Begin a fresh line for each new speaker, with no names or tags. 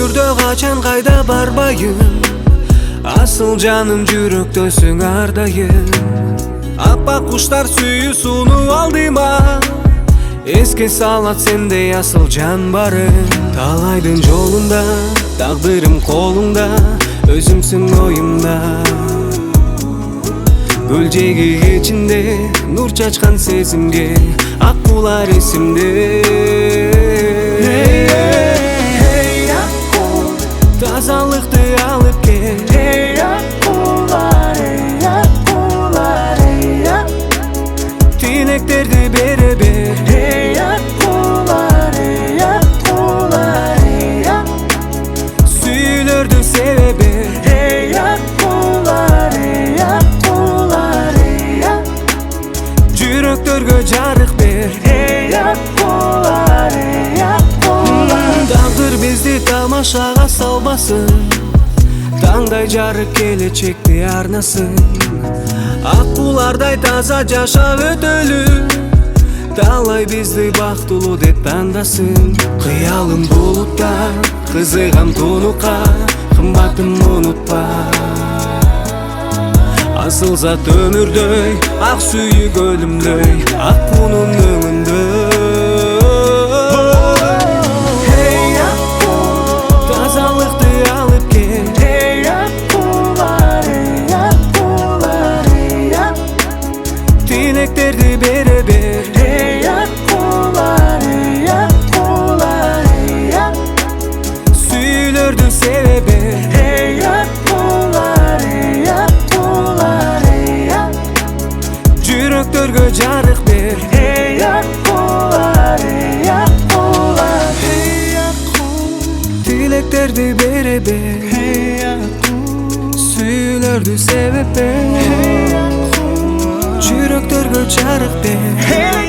өмүрдө качан кайда барбайын, асыл жаным жүрөктөсүң ар дайым. Аппак куштар сүйүү сунуп алдыма, эске салат сендей асыл жан барын. Талайдын жолунда тагдырым колуңда, өзүмсүң оюмда. Көлжеги кечинде нур чачкан сезимге, ак куулар эсимде. Тазалыкты алып кел, тилектерди бере бер. Сүйүүлөрдү себе бер. Жүрөктөргө жарык бер. Тагдыр бизди тамашага салбасын, таңдай жарык келечекти арнасын. Ак куулардай таза жашап өтөлү, талай бизди бактылуу деп тандасын. Кыялым булутта, кызыгам тунукка, кымбатым унутпа. Асыл зат өмүрдөй, ак сүйүү көлүмдөй, ак куунун өңүндөй. Тазалыкты алып кел, тилектерди бере бер. Сүйүүлөрдү себе бер. Жүрөктөргө жарык бер. Тилектерди бере бер. Сүйүүлөрдү себе бер. Жүрөктөргө жарык бер.